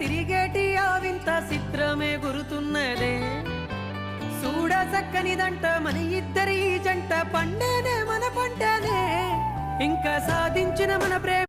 తిరిగేటి ఆ వింత చిత్రమే గురుతున్నదే చూడ చక్కనిదంట మన ఇద్దరి జంట పండేనే మన పంటనే ఇంకా సాధించిన మన ప్రేమ